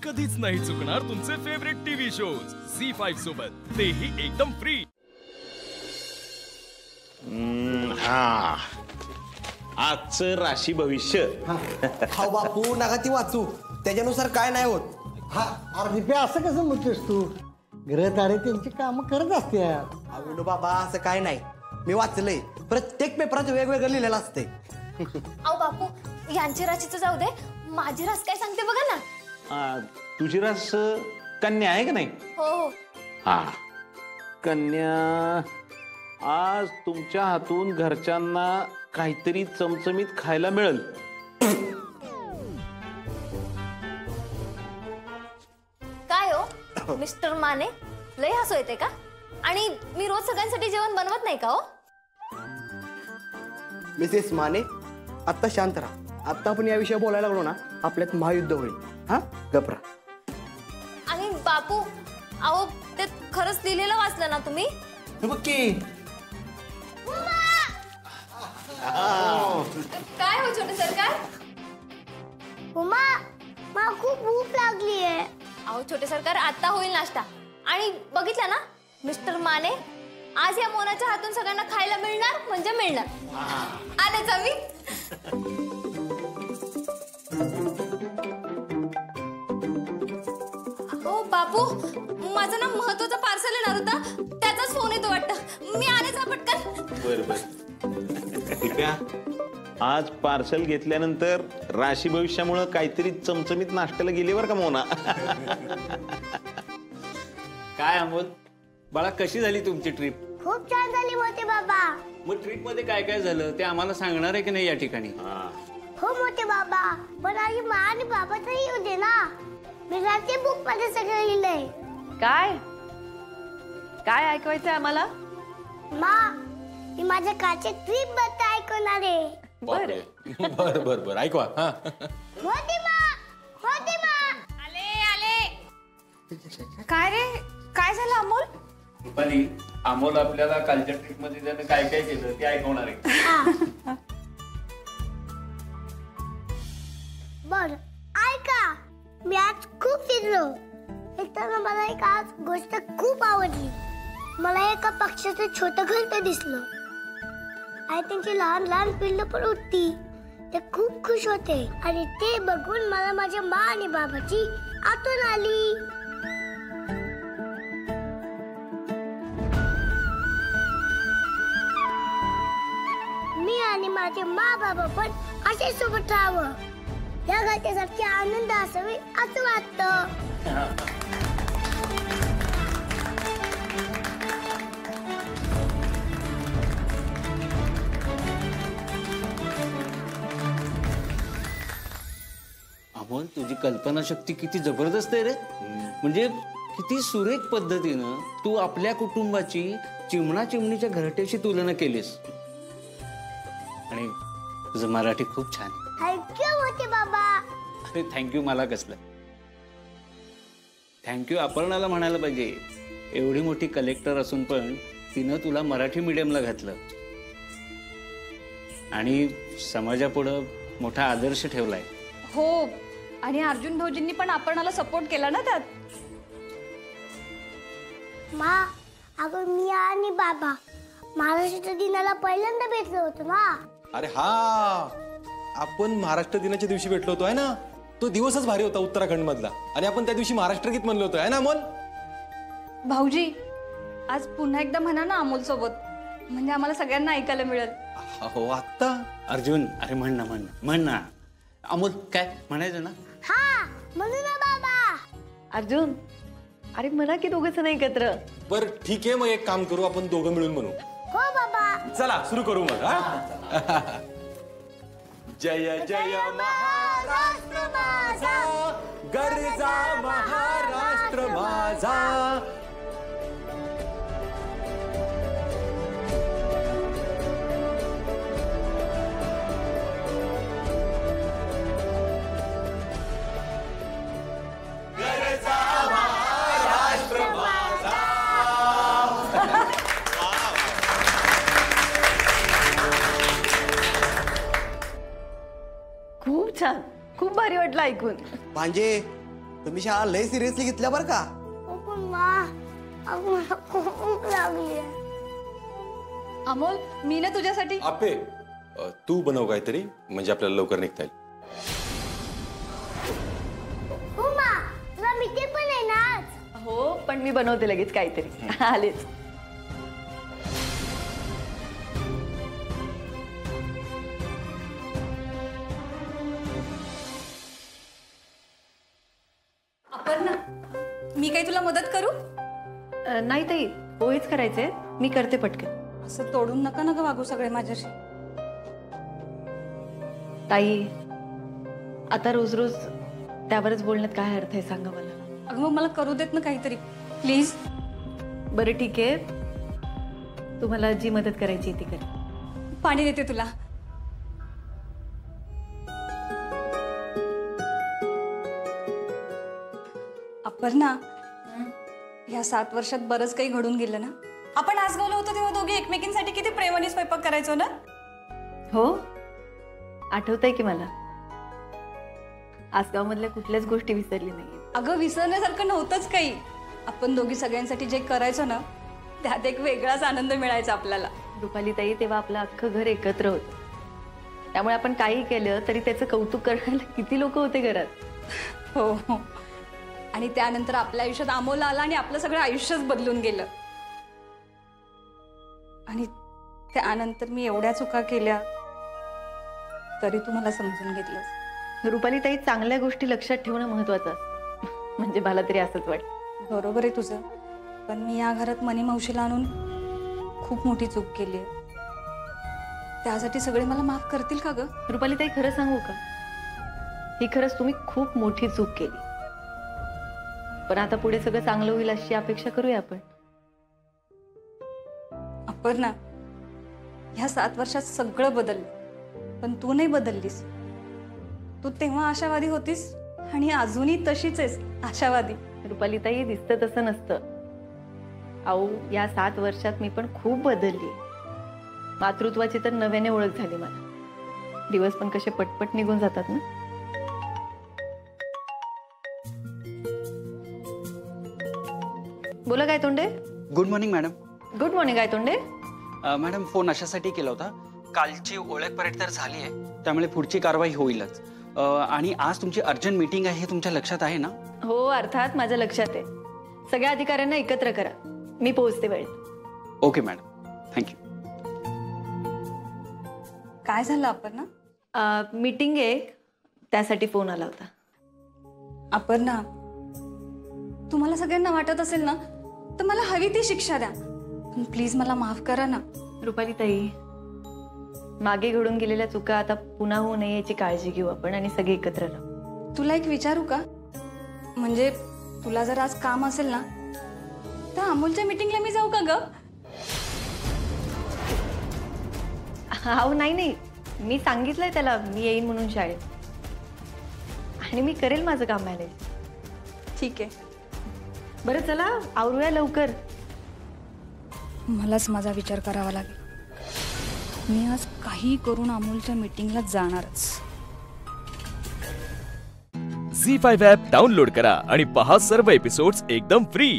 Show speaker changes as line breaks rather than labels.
कधीच नाही चुकणार तुमचे फेवरेट टीव्ही शोज झी5 सोबत, तेही एकदम फ्री।
आजचं राशी भविष्य।
हा बापू नका ती वाचू, त्याच्यानुसार काय नाही होत।
हा अरे पे असं कसं म्हणतोस तू? ग्रहतारे त्यांची कामं करत असते।
अविनो बाबा असं काय नाही, मी वाचलंय, प्रत्येक पेपरात वेगवेगळं लिहिलेलं असते।
अहो बापू, यांची राशीचं जाऊ दे, माझी रास काय सांगते बघा ना।
तुझी रास कन्या आहे का नाही?
हो।
हा, कन्या, आज तुमच्या हातून घरच्यांना काहीतरी चमचमीत खायला मिळेल।
काय हो मिस्टर माने, लय हसू येते का? आणि मी रोज सगळ्यांसाठी जेवण बनवत नाही का हो?
मिसेस माने, आता शांत राहा। आता आपण याविषयी बोलायला लागलो ना, आपल्यात महायुद्ध होईल। हा गपरा।
आणि बापू, अहो ते खरंच लिहिलेलं वाचलं ना तुम्ही?
बघ की।
काय हो छोटे सरकार?
उमा, मला खूप भूक लागली आहे।
अहो छोटे सरकार, आता होईल नाश्ता। आणि बघितलं ना मिस्टर माने, आज या मोनाच्या हातून सगळ्यांना खायला मिळणार म्हणजे मिळणार। आलेच आम्ही। हो बापू, माझं ना महत्वाचं पार्सल येणार होता, त्याचाच फोन येतो वाटतं। मी आलेच हा पटकन।
बर आज पार्सल घेतल्यानंतर राशी भविष्यामुळे काहीतरी चमचमीत नाश्त्याला गेली बरं का मोना।
काय अमोल बाळा, कशी झाली तुमची ट्रिप?
खूप छान झाली मोठे बाबा।
मग ट्रिप मध्ये काय काय झालं ते आम्हाला सांगणार आहे की नाही या ठिकाणी?
हो मोठे बाबा, पण आई मा आणि बाबा तरी येऊ दे ना। मी रात्री बुक मध्ये सगळं लिहिलंय।
काय काय ऐकवायचंय आम्हाला?
मा, मी माझ्या कारच्या ट्रिप बद्दल ऐकणार आहे।
बर
बर बर ऐकवा। हा
मोठी मा, मोठी मा।
आले आले। काय रे, काय झालं अमोल?
रुपाली, अमोल आपल्याला कालच्या ट्रिप मध्ये त्याने काय काय केलं ते ऐकवणार आहे।
बर ऐका, मी आज खूप फिरलो। एकतर मला एक आज गोष्ट खूप आवडली। मला एका पक्ष्याचं छोटं घरटं दिसलं आणि त्यांची लहान लहान पिल्लं पण होती। ते खूप खुश होते आणि ते बघून मला माझ्या मा आणि बाबाची आठवण आली। मी आणि माझे मा बाबा पण असे सोबत राहावं, या घरच्यासारखी आनंद असावी असं वाटतं।
अमोल, तुझी कल्पनाशक्ती किती जबरदस्त आहे रे। म्हणजे किती सुरेख पद्धतीनं तू आपल्या कुटुंबाची चिमणा चिमणीच्या घरट्याशी तुलना केलीस। आणि तुझं मराठी खूप छान आहे।
थँक्यू मोठे बाबा।
अरे थँक्यू मला कसलं, थँक्यू अपर्णाला म्हणायला पाहिजे। एवढी मोठी कलेक्टर असून पण तिनं तुला मराठी मीडियमला घातलं आणि समाजापुढं मोठा आदर्श ठेवलाय।
हो, आणि अर्जुन भाऊजींनी पण आपणाला सपोर्ट केला ना त्यात।
मा, अगं मी आणि बाबा महाराष्ट्र दिनाला पहिल्यांदा भेटलो होतो ना।
अरे हा, आपण महाराष्ट्र दिनाच्या दिवशी भेटलो होतो आहे ना। तो दिवसच भारी होता उत्तराखंड मधला, आणि आपण त्या दिवशी महाराष्ट्र गीत म्हणलो होतो आहे ना अमोल?
भाऊजी, आज पुन्हा एकदा म्हणा ना अमोल सोबत, म्हणजे आम्हाला सगळ्यांना ऐकायला मिळेल।
हो आत्ता
अर्जुन, अरे म्हण ना म्हण म्हण ना। अमोल काय म्हणायचं ना?
हा म्हणू ना बाबा।
अर्जुन, अरे म्हणा की दोघंच नाही एकत्र।
बर ठीक आहे, मग एक काम करू, आपण दोघं मिळून म्हणू।
हो बाबा।
चला सुरू करू मग। हा जय जय महाराष्ट्र माझा, गरजा महाराष्ट्र माझा।
खूप छान, खूप भारी वाटलं ऐकून।
भांजे, तुम्ही शाळा लय सिरियसली घेतल्या बरं का.
पण मला खूप भूक लागली.
अमोल, मी ना तुझ्यासाठी.
आपे तू बनव काहीतरी, म्हणजे आपल्याला लवकर निघता येईल.
तुला मिठी पण आहे ना आज?
हो, पण मी बनवते लगेच काहीतरी. आलेच. अपर्णा, मी काही तुला मदत करू?
नाही ताई, पोहेच करायचे, मी करते पटकन.
असं तोडून नका ना ग वागू सगळे माझ्याशी.
ताई, आता रोज रोज त्यावरच बोलण्यात काय अर्थ आहे सांगा मला.
अगं मग मला करू देत ना काहीतरी प्लीज.
बरं ठीक आहे, तुम्हाला जी मदत करायची ती कर.
पाणी देते तुला. अपर्णा, या 7 वर्षात बरंच काही घडून गेलं ना. आपण आसगावला होतो तेव्हा दोघे एकमेकींसाठी किती प्रेमाने स्वयंपाक करायचो ना.
हो, आठवतंय की मला. आसगाव मधल्या कुठल्याच गोष्टी विसरली नाही.
अगं विसरण्यासारखं नव्हतंच काही. आपण दोघी सगळ्यांसाठी जे करायचो ना, त्यात एक वेगळाच आनंद मिळायचा आपल्याला.
रुपाली ताई, तेव्हा आपलं अख्खं घर एकत्र होतं, त्यामुळे आपण काही केलं तरी त्याचं कौतुक करायला किती लोक होते घरात.
हो हो. आणि त्यानंतर आपल्या आयुष्यात अमोल आला आणि आपलं सगळं आयुष्यच बदलून गेलं. आणि त्यानंतर मी एवढ्या चुका केल्या तरी तू मला समजून घेतलंस.
रुपाली ताई, चांगल्या गोष्टी लक्षात ठेवणं महत्वाचं असतं, म्हणजे मला तरी असंच वाटतं.
बरोबर आहे तुझं, पण मी या घरात मनी मावशीला आणून खूप मोठी चूक केली आहे. त्यासाठी सगळे मला माफ करतील का ग?
रुपाली ताई, खरं सांगू का, ही खरंच तुम्ही खूप मोठी चूक केली, पण आता पुढे सगळं चांगलं होईल अशी अपेक्षा करूया आपण.
अपर्णा, ह्या 7 वर्षात सगळं बदललं, पण तू नाही बदललीस. तू तेव्हा आशावादी होतीस आणि अजूनही तशीच आहेस आशावादी.
रुपाली ताई, दिसतं तसं नसतं. अहो, या 7 वर्षात मी पण खूप बदलली. मातृत्वाची तर नव्याने ओळख झाली मला. दिवस पण कसे पटपट निघून जातात ना. बोला काय तोंडे.
Good morning madam.
Good morning काय तोंडे.
मॅडम, फोन अशासाठी केला होता, कालची ओळख परेड तर झाली आहे, त्यामुळे पुढची कारवाई होईलच. आणि आज तुमची अर्जंट मीटिंग आहे, हे तुमच्या लक्षात आहे ना?
हो, अर्थात माझ्या लक्षात आहे. सगळ्या अधिकाऱ्यांना एकत्र करा, मी पोहोचते वेळेत.
Okay madam, thank you.
काय झालं अपर्णा?
मीटिंग आहे, त्यासाठी फोन आला होता.
अपर्णा, तुम्हाला सगळ्यांना वाटत असेल ना, तर मला हवी ती शिक्षा द्या, पण प्लीज मला माफ करा ना.
रुपाली ताई, मागे घडून गेलेल्या चुका आता पुन्हा होऊ नये याची काळजी घेऊ आपण आणि सगळे एकत्र राहू.
तुला एक विचारू का? म्हणजे तुला जर आज काम असेल ना, तर अमोलच्या मीटिंगला मी जाऊ का ग?
अहो नाही, मी सांगितलंय त्याला मी येईन म्हणून शाळेत, आणि मी करेल माझं काम मॅनेज.
ठीक आहे.
बरं चला आवरूया लवकर.
मलाच माझा विचार करावा लागेल. मी आज काही करून अमोलच्या मीटिंगला जाणारच.
झी5 ॲप डाउनलोड करा आणि पहा सर्व एपिसोड्स एकदम फ्री.